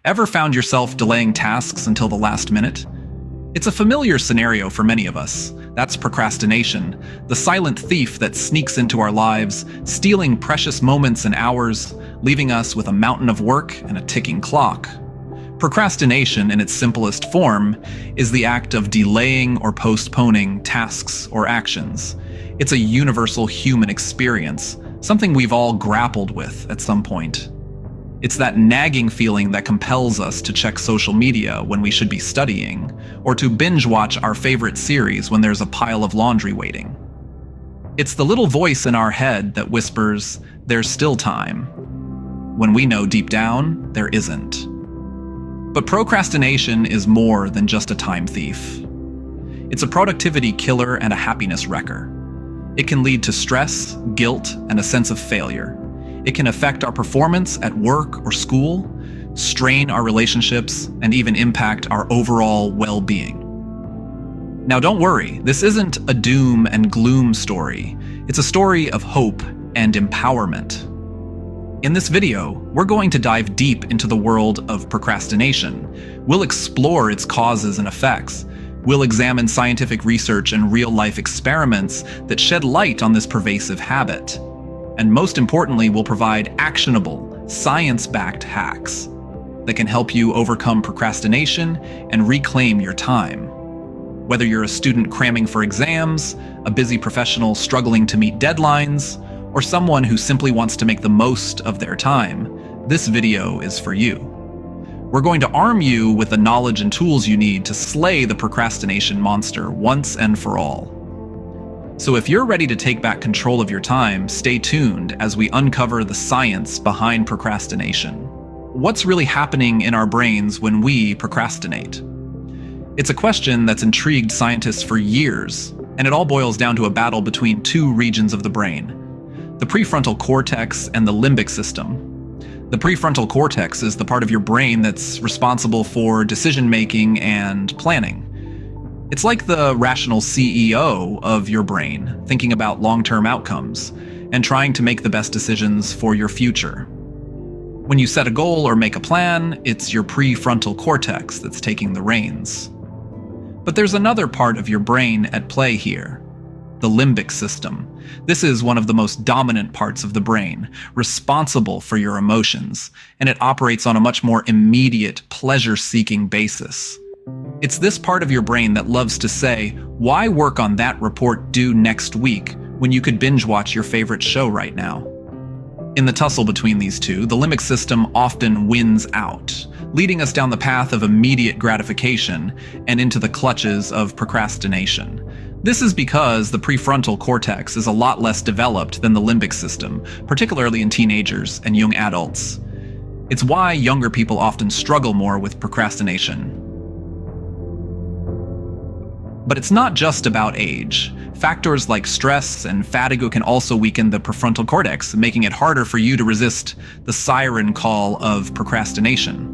Ever found yourself delaying tasks until the last minute? It's a familiar scenario for many of us. That's procrastination, the silent thief that sneaks into our lives, stealing precious moments and hours, leaving us with a mountain of work and a ticking clock. Procrastination, in its simplest form, is the act of delaying or postponing tasks or actions. It's a universal human experience, something we've all grappled with at some point. It's that nagging feeling that compels us to check social media when we should be studying, or to binge watch our favorite series when there's a pile of laundry waiting. It's the little voice in our head that whispers, "There's still time," when we know deep down there isn't. But procrastination is more than just a time thief. It's a productivity killer and a happiness wrecker. It can lead to stress, guilt, and a sense of failure. It can affect our performance at work or school, strain our relationships, and even impact our overall well-being. Now don't worry, this isn't a doom and gloom story. It's a story of hope and empowerment. In this video, we're going to dive deep into the world of procrastination. We'll explore its causes and effects. We'll examine scientific research and real-life experiments that shed light on this pervasive habit. And most importantly, we'll provide actionable, science-backed hacks that can help you overcome procrastination and reclaim your time. Whether you're a student cramming for exams, a busy professional struggling to meet deadlines, or someone who simply wants to make the most of their time, this video is for you. We're going to arm you with the knowledge and tools you need to slay the procrastination monster once and for all. So if you're ready to take back control of your time, stay tuned as we uncover the science behind procrastination. What's really happening in our brains when we procrastinate? It's a question that's intrigued scientists for years, and it all boils down to a battle between two regions of the brain: the prefrontal cortex and the limbic system. The prefrontal cortex is the part of your brain that's responsible for decision-making and planning. It's like the rational CEO of your brain, thinking about long-term outcomes and trying to make the best decisions for your future. When you set a goal or make a plan, it's your prefrontal cortex that's taking the reins. But there's another part of your brain at play here: the limbic system. This is one of the most dominant parts of the brain, responsible for your emotions, and it operates on a much more immediate, pleasure-seeking basis. It's this part of your brain that loves to say, "Why work on that report due next week when you could binge watch your favorite show right now?" In the tussle between these two, the limbic system often wins out, leading us down the path of immediate gratification and into the clutches of procrastination. This is because the prefrontal cortex is a lot less developed than the limbic system, particularly in teenagers and young adults. It's why younger people often struggle more with procrastination. But it's not just about age. Factors like stress and fatigue can also weaken the prefrontal cortex, making it harder for you to resist the siren call of procrastination.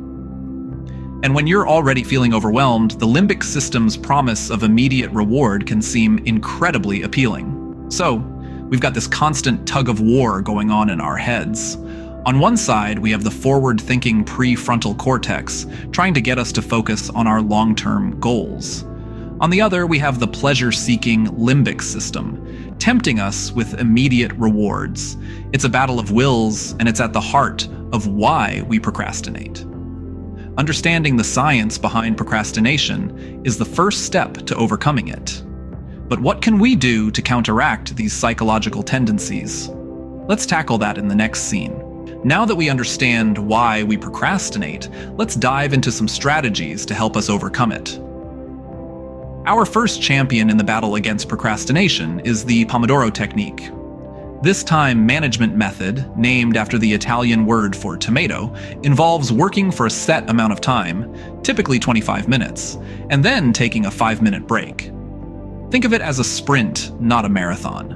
And when you're already feeling overwhelmed, the limbic system's promise of immediate reward can seem incredibly appealing. So, we've got this constant tug of war going on in our heads. On one side, we have the forward-thinking prefrontal cortex, trying to get us to focus on our long-term goals. On the other, we have the pleasure-seeking limbic system, tempting us with immediate rewards. It's a battle of wills, and it's at the heart of why we procrastinate. Understanding the science behind procrastination is the first step to overcoming it. But what can we do to counteract these psychological tendencies? Let's tackle that in the next scene. Now that we understand why we procrastinate, let's dive into some strategies to help us overcome it. Our first champion in the battle against procrastination is the Pomodoro technique. This time management method, named after the Italian word for tomato, involves working for a set amount of time, typically 25 minutes, and then taking a 5-minute break. Think of it as a sprint, not a marathon.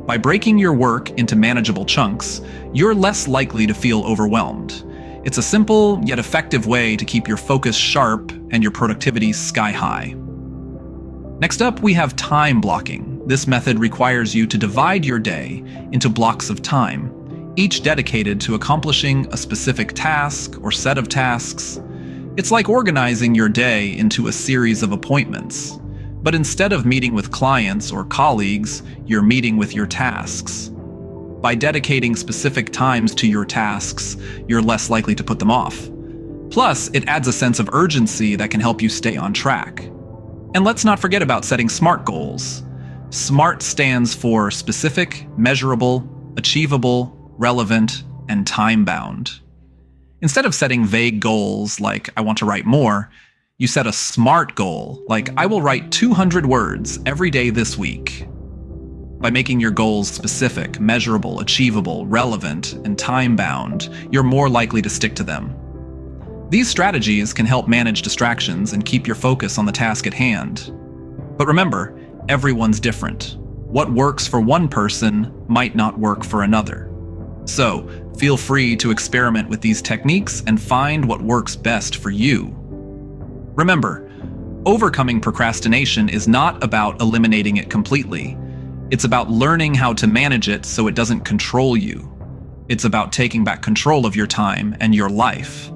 By breaking your work into manageable chunks, you're less likely to feel overwhelmed. It's a simple yet effective way to keep your focus sharp and your productivity sky high. Next up, we have time blocking. This method requires you to divide your day into blocks of time, each dedicated to accomplishing a specific task or set of tasks. It's like organizing your day into a series of appointments. But instead of meeting with clients or colleagues, you're meeting with your tasks. By dedicating specific times to your tasks, you're less likely to put them off. Plus, it adds a sense of urgency that can help you stay on track. And let's not forget about setting SMART goals. SMART stands for specific, measurable, achievable, relevant, and time-bound. Instead of setting vague goals like, I want to write more, you set a SMART goal like, I will write 200 words every day this week. By making your goals specific, measurable, achievable, relevant, and time-bound, you're more likely to stick to them. These strategies can help manage distractions and keep your focus on the task at hand. But remember, everyone's different. What works for one person might not work for another. So, feel free to experiment with these techniques and find what works best for you. Remember, overcoming procrastination is not about eliminating it completely. It's about learning how to manage it so it doesn't control you. It's about taking back control of your time and your life.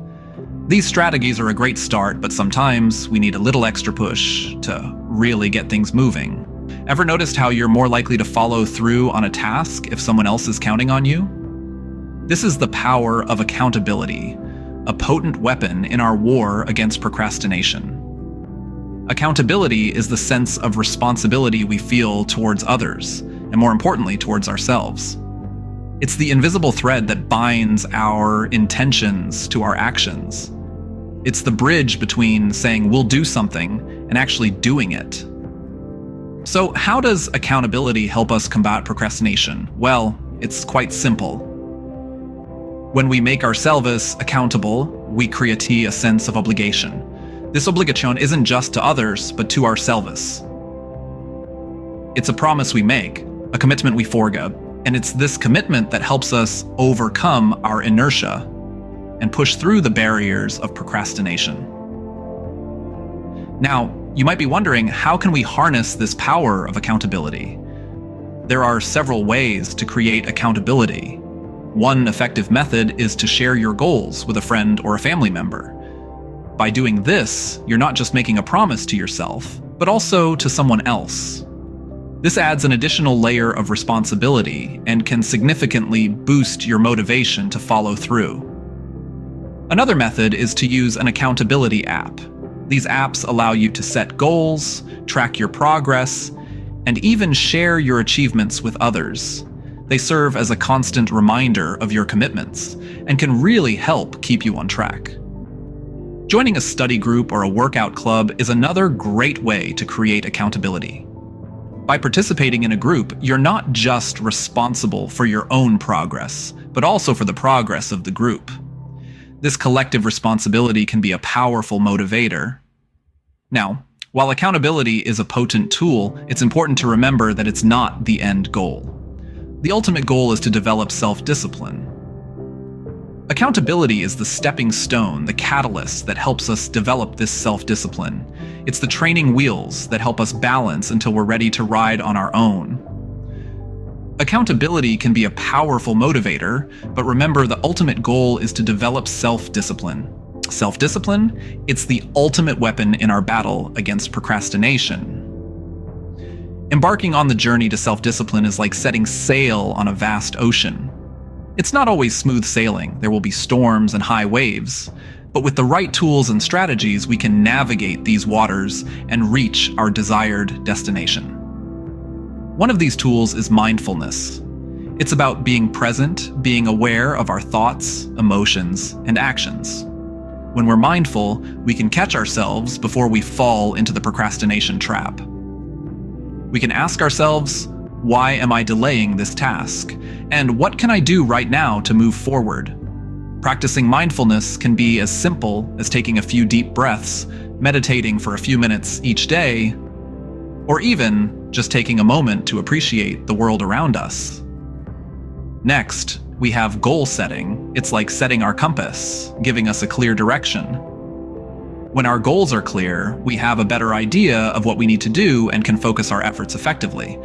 These strategies are a great start, but sometimes we need a little extra push to really get things moving. Ever noticed how you're more likely to follow through on a task if someone else is counting on you? This is the power of accountability, a potent weapon in our war against procrastination. Accountability is the sense of responsibility we feel towards others, and more importantly, towards ourselves. It's the invisible thread that binds our intentions to our actions. It's the bridge between saying we'll do something and actually doing it. So how does accountability help us combat procrastination? Well, it's quite simple. When we make ourselves accountable, we create a sense of obligation. This obligation isn't just to others, but to ourselves. It's a promise we make, a commitment we forego, and it's this commitment that helps us overcome our inertia and push through the barriers of procrastination. Now, you might be wondering, how can we harness this power of accountability? There are several ways to create accountability. One effective method is to share your goals with a friend or a family member. By doing this, you're not just making a promise to yourself, but also to someone else. This adds an additional layer of responsibility and can significantly boost your motivation to follow through. Another method is to use an accountability app. These apps allow you to set goals, track your progress, and even share your achievements with others. They serve as a constant reminder of your commitments and can really help keep you on track. Joining a study group or a workout club is another great way to create accountability. By participating in a group, you're not just responsible for your own progress, but also for the progress of the group. This collective responsibility can be a powerful motivator. Now, while accountability is a potent tool, it's important to remember that it's not the end goal. The ultimate goal is to develop self-discipline. Accountability is the stepping stone, the catalyst that helps us develop this self-discipline. It's the training wheels that help us balance until we're ready to ride on our own. Accountability can be a powerful motivator, but remember, the ultimate goal is to develop self-discipline. Self-discipline, it's the ultimate weapon in our battle against procrastination. Embarking on the journey to self-discipline is like setting sail on a vast ocean. It's not always smooth sailing. There will be storms and high waves. But with the right tools and strategies, we can navigate these waters and reach our desired destination. One of these tools is mindfulness. It's about being present, being aware of our thoughts, emotions, and actions. When we're mindful, we can catch ourselves before we fall into the procrastination trap. We can ask ourselves, why am I delaying this task? And what can I do right now to move forward? Practicing mindfulness can be as simple as taking a few deep breaths, meditating for a few minutes each day, or even just taking a moment to appreciate the world around us. Next, we have goal setting. It's like setting our compass, giving us a clear direction. When our goals are clear, we have a better idea of what we need to do and can focus our efforts effectively.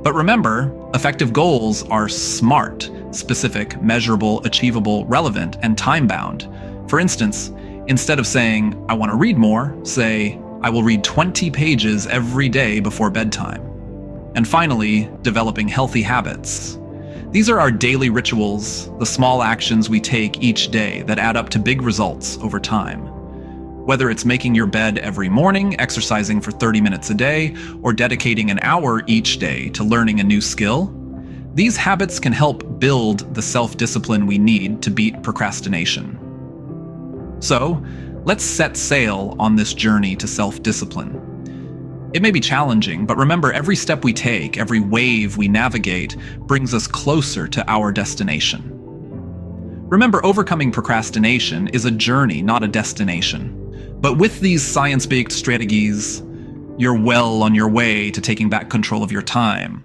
But remember, effective goals are SMART: specific, measurable, achievable, relevant, and time-bound. For instance, instead of saying, I want to read more, say, I will read 20 pages every day before bedtime. And finally, developing healthy habits. These are our daily rituals, the small actions we take each day that add up to big results over time. Whether it's making your bed every morning, exercising for 30 minutes a day, or dedicating an hour each day to learning a new skill, these habits can help build the self-discipline we need to beat procrastination. So, let's set sail on this journey to self-discipline. It may be challenging, but remember, every step we take, every wave we navigate, brings us closer to our destination. Remember, overcoming procrastination is a journey, not a destination. But with these science-based strategies, you're well on your way to taking back control of your time,